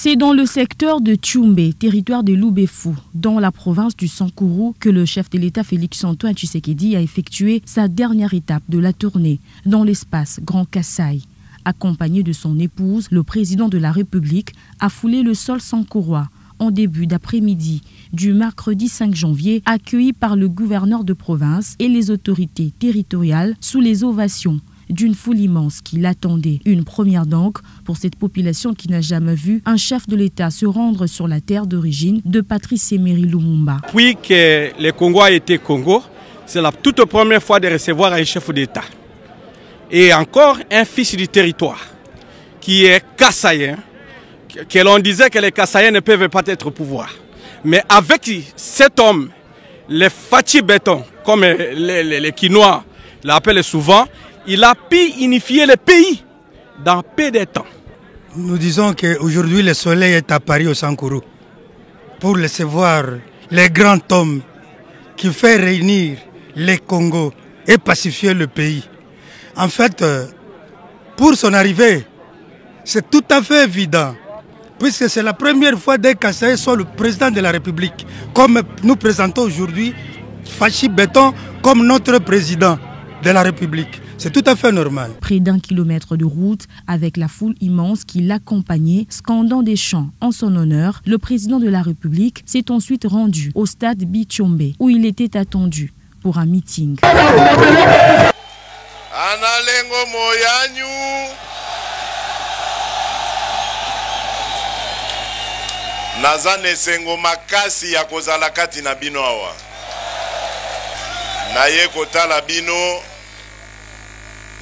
C'est dans le secteur de Tchoumbé, territoire de Loubefou, dans la province du Sankourou, que le chef de l'État Félix-Antoine Tshisekedi a effectué sa dernière étape de la tournée dans l'espace Grand Kasaï. Accompagné de son épouse, le président de la République a foulé le sol sankourois en début d'après-midi du mercredi 5 janvier, accueilli par le gouverneur de province et les autorités territoriales sous les ovations d'une foule immense qui l'attendait. Une première donc pour cette population qui n'a jamais vu un chef de l'État se rendre sur la terre d'origine de Patrice Emery Lumumba. Depuis que le Congo a été Congo, c'est la toute première fois de recevoir un chef d'État. Et encore un fils du territoire qui est Kassaïen, que l'on disait que les Kassaïens ne peuvent pas être au pouvoir. Mais avec cet homme, les Fachi Béton, comme les Quinois l'appellent souvent, il a pu unifier le pays dans peu de temps. Nous disons qu'aujourd'hui le soleil est à Paris au Sankourou pour recevoir les grands hommes qui fait réunir les Congos et pacifier le pays. En fait, pour son arrivée, c'est tout à fait évident, puisque c'est la première fois que Kassaï soit le président de la République, comme nous présentons aujourd'hui Fachi Béton comme notre président de la République. C'est tout à fait normal. Près d'1 kilomètre de route, avec la foule immense qui l'accompagnait, scandant des chants en son honneur, le président de la République s'est ensuite rendu au stade Bichombe, où il était attendu pour un meeting. Analengo moyanyu nazane sengo makasi ya kozala kati na bino awa naye kotala bino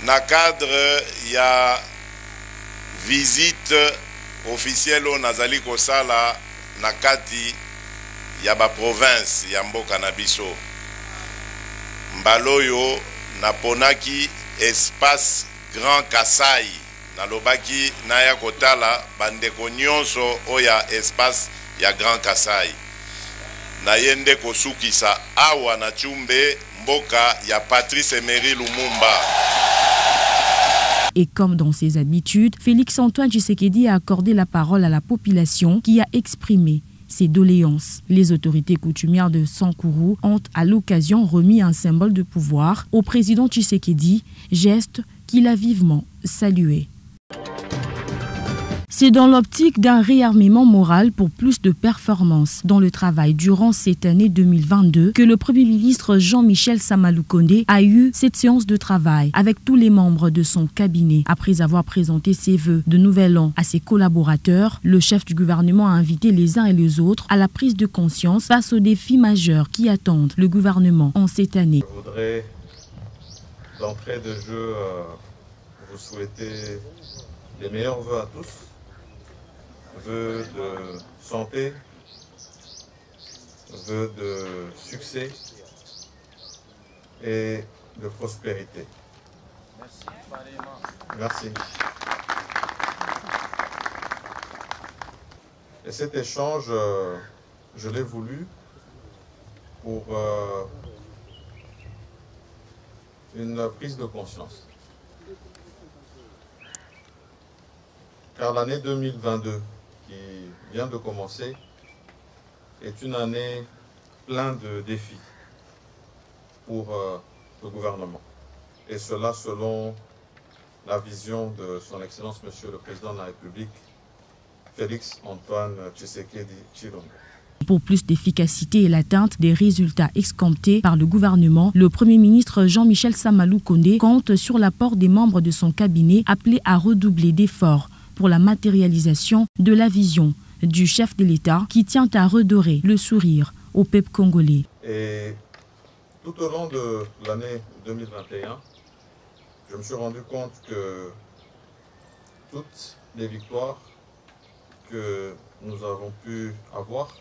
na cadre ya visite officielle o nazali kosala na kati ya ba province ya mboka na biso mbaloyo naponaki espace Grand Kasaï nalobaki naya kotala bandeko nyonso oya espace ya Grand Kasaï nayende kosukisa awa na Tchoumbé mboka ya Patrice Emery Lumumba. Et comme dans ses habitudes, Félix-Antoine Tshisekedi a accordé la parole à la population qui a exprimé ses doléances. Les autorités coutumières de Sankourou ont à l'occasion remis un symbole de pouvoir au président Tshisekedi, geste qu'il a vivement salué. C'est dans l'optique d'un réarmement moral pour plus de performances dans le travail durant cette année 2022 que le Premier ministre Jean-Michel Sama Lukonde a eu cette séance de travail avec tous les membres de son cabinet. Après avoir présenté ses vœux de nouvel an à ses collaborateurs, le chef du gouvernement a invité les uns et les autres à la prise de conscience face aux défis majeurs qui attendent le gouvernement en cette année. Je voudrais, d'entrée de jeu, vous souhaiter les meilleurs vœux à tous. Vœux de santé, vœux de succès et de prospérité. Merci. Et cet échange, je l'ai voulu pour une prise de conscience. Car l'année 2022 qui vient de commencer est une année pleine de défis pour le gouvernement. Et cela selon la vision de son Excellence Monsieur le Président de la République, Félix-Antoine Tshisekedi Tshilombo. Pour plus d'efficacité et l'atteinte des résultats escomptés par le gouvernement, le Premier ministre Jean-Michel Sama Lukonde compte sur l'apport des membres de son cabinet appelés à redoubler d'efforts pour la matérialisation de la vision du chef de l'État qui tient à redorer le sourire au peuple congolais. Et tout au long de l'année 2021, je me suis rendu compte que toutes les victoires que nous avons pu avoir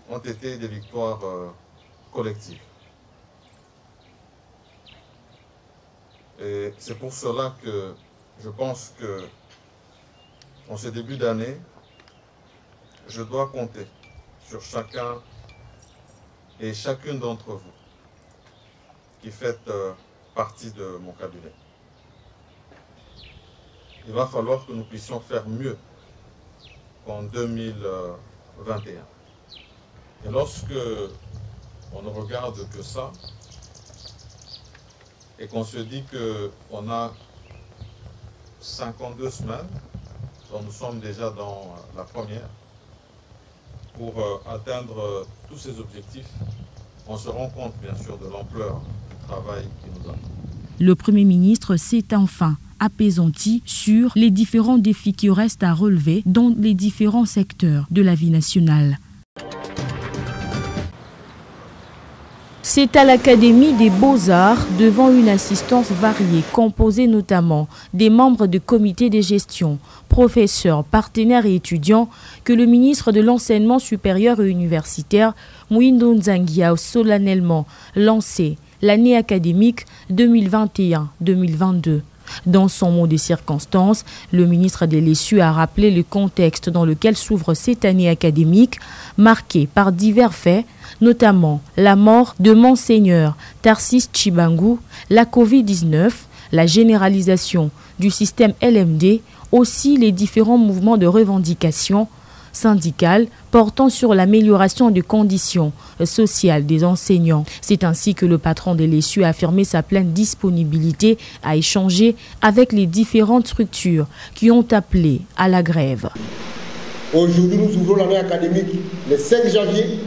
ont été des victoires collectives. Et c'est pour cela que je pense que en ce début d'année, je dois compter sur chacun et chacune d'entre vous qui faites partie de mon cabinet. Il va falloir que nous puissions faire mieux qu'en 2021. Et lorsque on ne regarde que ça, et qu'on se dit qu'on a 52 semaines, dont nous sommes déjà dans la première, pour atteindre tous ces objectifs, on se rend compte bien sûr de l'ampleur du travail qui nous attend. Le Premier ministre s'est enfin apaisanti sur les différents défis qui restent à relever dans les différents secteurs de la vie nationale. C'est à l'Académie des Beaux-Arts, devant une assistance variée, composée notamment des membres du comité de gestion, professeurs, partenaires et étudiants, que le ministre de l'Enseignement supérieur et universitaire, Mohindo Nzangi, a solennellement lancé l'année académique 2021-2022. Dans son mot de circonstance, le ministre de l'ESU a rappelé le contexte dans lequel s'ouvre cette année académique, marquée par divers faits, notamment la mort de Monseigneur Tarcisse Tshibangou, la Covid-19, la généralisation du système LMD, aussi les différents mouvements de revendication syndicale portant sur l'amélioration des conditions sociales des enseignants. C'est ainsi que le patron de l'ESU a affirmé sa pleine disponibilité à échanger avec les différentes structures qui ont appelé à la grève. Aujourd'hui, nous ouvrons l'année académique le 5 janvier,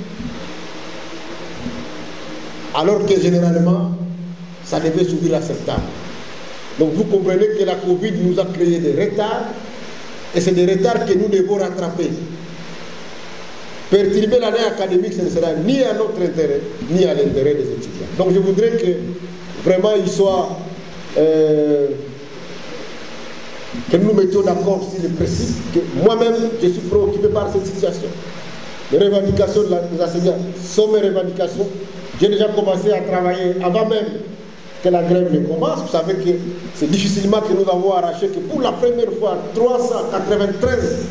alors que généralement, ça devait s'ouvrir à septembre. Donc vous comprenez que la Covid nous a créé des retards, et c'est des retards que nous devons rattraper. Perturber l'année académique, ce ne sera ni à notre intérêt, ni à l'intérêt des étudiants. Donc je voudrais que vraiment il soit, que nous nous mettions d'accord sur le principe, que moi-même je suis préoccupé par cette situation. Les revendications des enseignants sont mes revendications. J'ai déjà commencé à travailler avant même que la grève ne commence. Vous savez que c'est difficilement que nous avons arraché que pour la première fois 393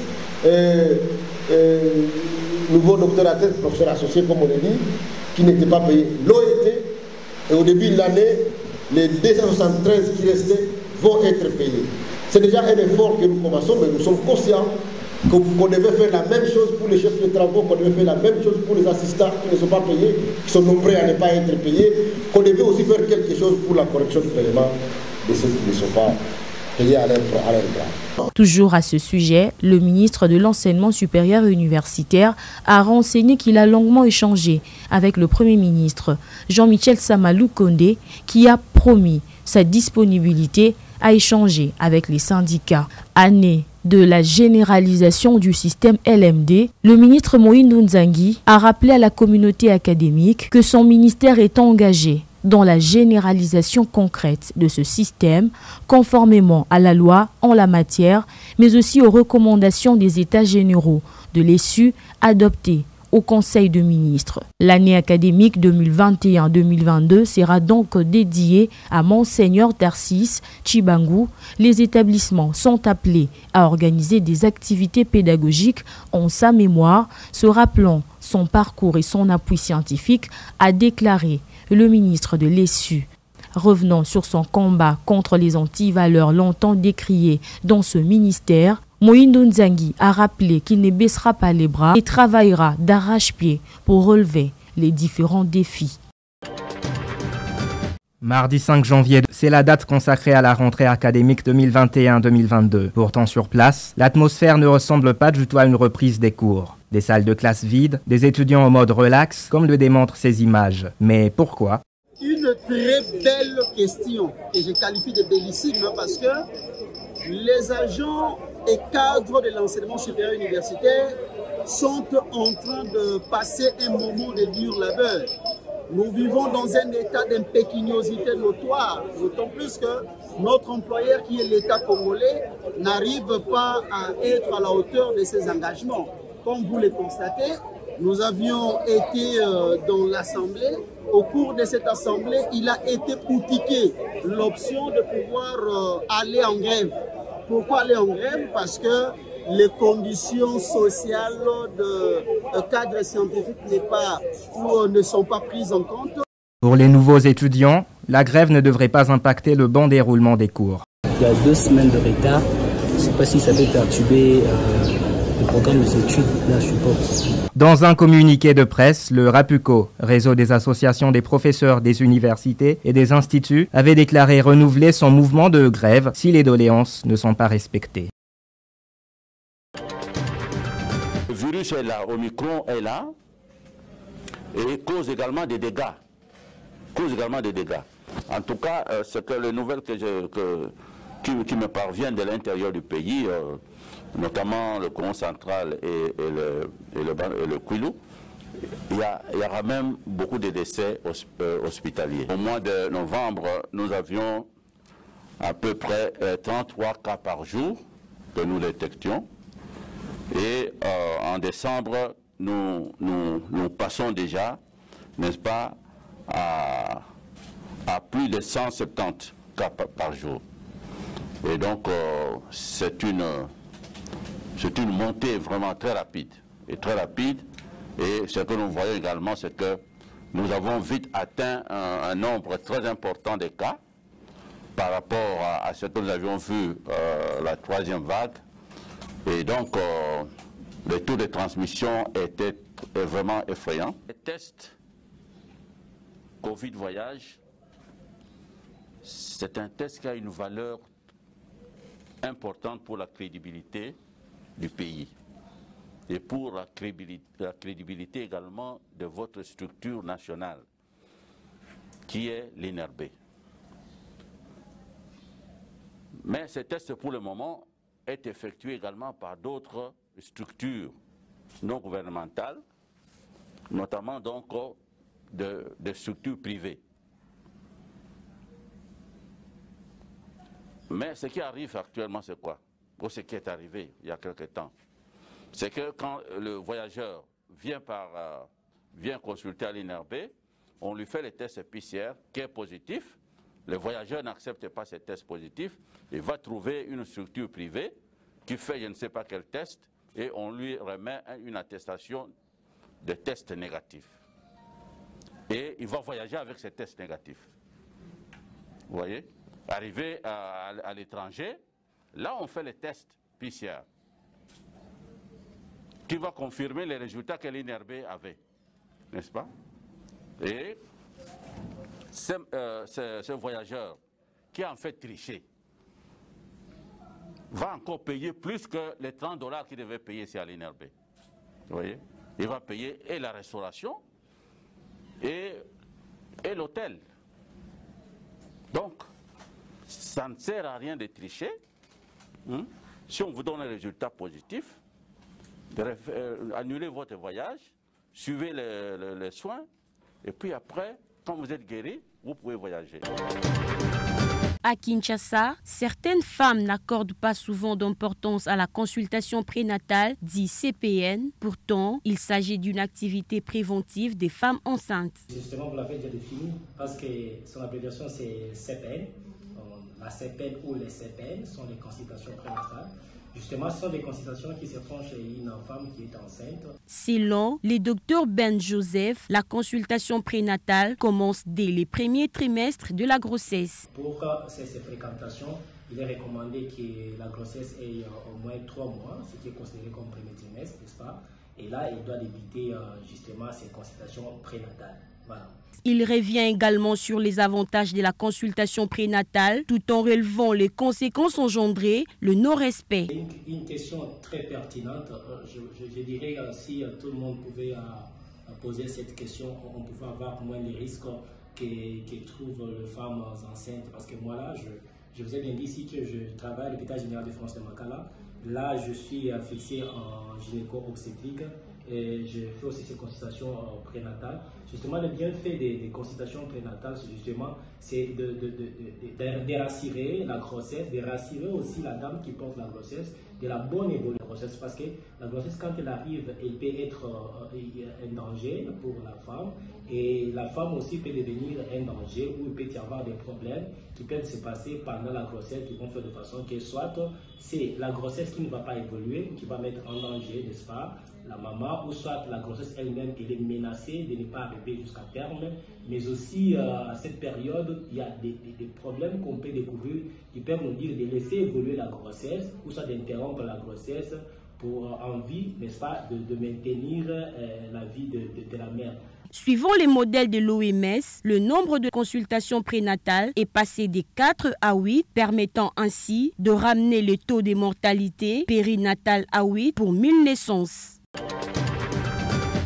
nouveaux docteurs à thèse, professeurs associés comme on l'a dit, qui n'étaient pas payés. L'OET, et au début de l'année, les 273 qui restaient vont être payés. C'est déjà un effort que nous commençons, mais nous sommes conscients qu'on devait faire la même chose pour les chefs de travaux, qu'on devait faire la même chose pour les assistants qui ne sont pas payés, qui sont nombreux à ne pas être payés, qu'on devait aussi faire quelque chose pour la correction du paiement de ceux qui ne sont pas payés à leur grade. Toujours à ce sujet, le ministre de l'Enseignement supérieur et universitaire a renseigné qu'il a longuement échangé avec le Premier ministre Jean-Michel Samalou Kondé, qui a promis sa disponibilité à échanger avec les syndicats. Année de la généralisation du système LMD, le ministre Mohindo Nzangi a rappelé à la communauté académique que son ministère est engagé dans la généralisation concrète de ce système, conformément à la loi en la matière, mais aussi aux recommandations des États généraux de l'ESU adoptées au Conseil de ministres. L'année académique 2021-2022 sera donc dédiée à Monseigneur Tarcisse Tshibangou. Les établissements sont appelés à organiser des activités pédagogiques en sa mémoire, se rappelant son parcours et son appui scientifique, a déclaré le ministre de l'ESU. Revenant sur son combat contre les antivaleurs longtemps décriées dans ce ministère, Mohindo Nzangi a rappelé qu'il ne baissera pas les bras et travaillera d'arrache-pied pour relever les différents défis. Mardi 5 janvier, c'est la date consacrée à la rentrée académique 2021-2022. Pourtant sur place, l'atmosphère ne ressemble pas du tout à une reprise des cours. Des salles de classe vides, des étudiants en mode relax, comme le démontrent ces images. Mais pourquoi ? Une très belle question que je qualifie de bellissime parce que les agents et cadres de l'enseignement supérieur universitaire sont en train de passer un moment de dur labeur. Nous vivons dans un état d'impécuniosité notoire, d'autant plus que notre employeur, qui est l'État congolais, n'arrive pas à être à la hauteur de ses engagements. Comme vous le constatez, nous avions été dans l'Assemblée. Au cours de cette Assemblée, il a été boutiqué l'option de pouvoir aller en grève. Pourquoi aller en grève? Parce que les conditions sociales de cadre scientifique ne sont pas prises en compte. Pour les nouveaux étudiants, la grève ne devrait pas impacter le bon déroulement des cours. Il y a 2 semaines de retard. Je ne sais pas si ça peut perturber le programme des études la supporte. Dans un communiqué de presse, le RAPUCO, réseau des associations des professeurs des universités et des instituts, avait déclaré renouveler son mouvement de grève si les doléances ne sont pas respectées. Le virus est là, Omicron est là et cause également des dégâts. En tout cas, c'est que les nouvelles qui me parviennent de l'intérieur du pays, notamment le Congo central et le Kwilu, il y aura même beaucoup de décès hospitaliers. Au mois de novembre, nous avions à peu près 33 cas par jour que nous détections. Et en décembre, nous passons déjà, n'est-ce pas, à plus de 170 cas par jour. Et donc, c'est une montée vraiment très rapide. Et ce que nous voyons également, c'est que nous avons vite atteint un nombre très important de cas par rapport à ce que nous avions vu la troisième vague. Et donc, le taux de transmission était vraiment effrayant. Les tests Covid voyage, c'est un test qui a une valeur importante pour la crédibilité du pays et pour la crédibilité également de votre structure nationale, qui est l'INRB. Mais ce test, pour le moment, est effectué également par d'autres structures non gouvernementales, notamment donc de structures privées. Mais ce qui arrive actuellement, c'est quoi? Ou ce qui est arrivé il y a quelque temps, c'est que quand le voyageur vient consulter à l'INRB, on lui fait le test PCR qui est positif. Le voyageur n'accepte pas ce test positif, il va trouver une structure privée qui fait je ne sais pas quel test et on lui remet une attestation de test négatif. Et il va voyager avec ce test négatif. Vous voyez? Arrivé à l'étranger, là on fait le test PCR qui va confirmer les résultats que l'INRB avait, n'est-ce pas? Et ce voyageur qui a en fait triché va encore payer plus que les $30 qu'il devait payer ici à l'INRB. Vous voyez? Il va payer et la restauration et l'hôtel. Donc, ça ne sert à rien de tricher. Si on vous donne un résultat positif, annulez votre voyage, suivez les soins, et puis après, quand vous êtes guéri, vous pouvez voyager. À Kinshasa, certaines femmes n'accordent pas souvent d'importance à la consultation prénatale, dit CPN. Pourtant, il s'agit d'une activité préventive des femmes enceintes. Justement, vous l'avez déjà défini, parce que son abréviation c'est CPN. La CPN ou les CPN sont les consultations prénatales. Justement, ce sont des consultations qui se font chez une femme qui est enceinte. Selon le docteur Ben Joseph, la consultation prénatale commence dès les premiers trimestres de la grossesse. Pour ces fréquentations, il est recommandé que la grossesse ait au moins 3 mois, ce qui est considéré comme premier trimestre, n'est-ce pas? Et là, il doit débuter justement ces consultations prénatales. Voilà. Il revient également sur les avantages de la consultation prénatale tout en relevant les conséquences engendrées, le non-respect. Une question très pertinente. Je dirais si tout le monde pouvait poser cette question, on pouvait avoir moins les risques que trouvent les femmes enceintes. Parce que moi là, je vous ai bien dit ici que je travaille à l'hôpital général de France de Makala. Là, je suis fixé en gynéco-obstétrique et je fais aussi ces consultations prénatales. Justement, le bienfait des consultations prénatales, c'est de rassurer la grossesse, de rassurer aussi la dame qui porte la grossesse, de la bonne évolution de la grossesse. Parce que la grossesse, quand elle arrive, elle peut être un danger pour la femme. Et la femme aussi peut devenir un danger où il peut y avoir des problèmes qui peuvent se passer pendant la grossesse qui vont faire de façon que soit c'est la grossesse qui ne va pas évoluer, qui va mettre en danger, n'est-ce pas, la maman, ou soit la grossesse elle-même qui est menacée de ne pas arriver jusqu'à terme. Mais aussi à cette période, il y a des problèmes qu'on peut découvrir qui peuvent nous dire de laisser évoluer la grossesse, ou soit d'interrompre la grossesse, pour envie, n'est-ce pas, de maintenir la vie de la mère. Suivant les modèles de l'OMS, le nombre de consultations prénatales est passé de 4 à 8, permettant ainsi de ramener le taux de mortalité périnatale à 8 pour 1000 naissances.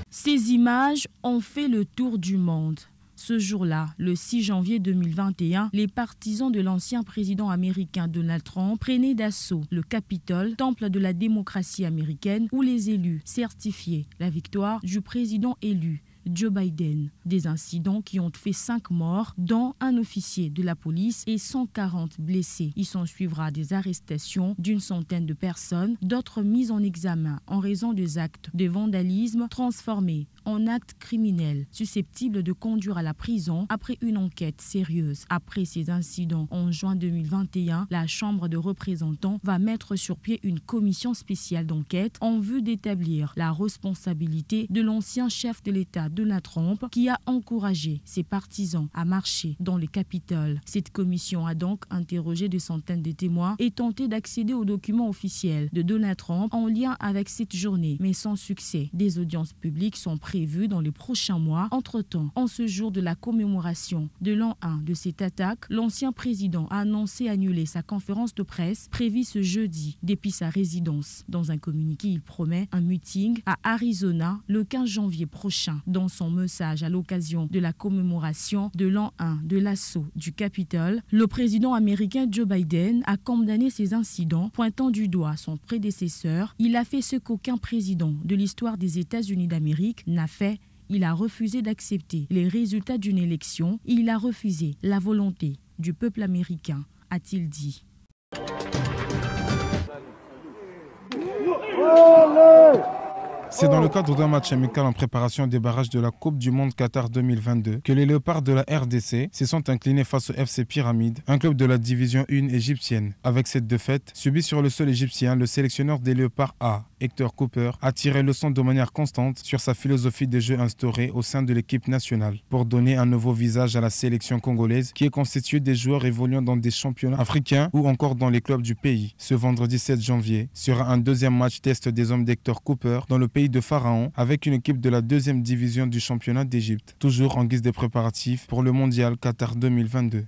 Ces images ont fait le tour du monde. Ce jour-là, le 6 janvier 2021, les partisans de l'ancien président américain Donald Trump prenaient d'assaut le Capitole, temple de la démocratie américaine, où les élus certifiaient la victoire du président élu, Joe Biden. Des incidents qui ont fait 5 morts, dont un officier de la police et 140 blessés. Il s'en suivra des arrestations d'une centaine de personnes, d'autres mises en examen en raison des actes de vandalisme transformés en actes criminels susceptibles de conduire à la prison après une enquête sérieuse. Après ces incidents, en juin 2021, la Chambre de représentants va mettre sur pied une commission spéciale d'enquête en vue d'établir la responsabilité de l'ancien chef de l'État Donald Trump qui a encouragé ses partisans à marcher dans le Capitole. Cette commission a donc interrogé des centaines de témoins et tenté d'accéder aux documents officiels de Donald Trump en lien avec cette journée, mais sans succès. Des audiences publiques sont prévues dans les prochains mois. Entre-temps, en ce jour de la commémoration de l'an 1 de cette attaque, l'ancien président a annoncé annuler sa conférence de presse prévue ce jeudi depuis sa résidence. Dans un communiqué, il promet un meeting à Arizona le 15 janvier prochain. Dans son message à l'occasion de la commémoration de l'an 1 de l'assaut du Capitole, le président américain Joe Biden a condamné ces incidents, pointant du doigt son prédécesseur. Il a fait ce qu'aucun président de l'histoire des États-Unis d'Amérique n'a fait. Il a refusé d'accepter les résultats d'une élection et il a refusé la volonté du peuple américain, a-t-il dit. C'est dans le cadre d'un match amical en préparation des barrages de la Coupe du Monde Qatar 2022 que les Léopards de la RDC se sont inclinés face au FC Pyramide, un club de la division 1 égyptienne. Avec cette défaite, subie sur le sol égyptien, le sélectionneur des Léopards A, Hector Cooper, a tiré leçon de manière constante sur sa philosophie de jeu instaurée au sein de l'équipe nationale pour donner un nouveau visage à la sélection congolaise qui est constituée des joueurs évoluant dans des championnats africains ou encore dans les clubs du pays. Ce vendredi 7 janvier sera un deuxième match test des hommes d'Hector Cooper dans le pays de Pharaon avec une équipe de la 2e division du championnat d'Égypte, toujours en guise de préparatifs pour le mondial Qatar 2022.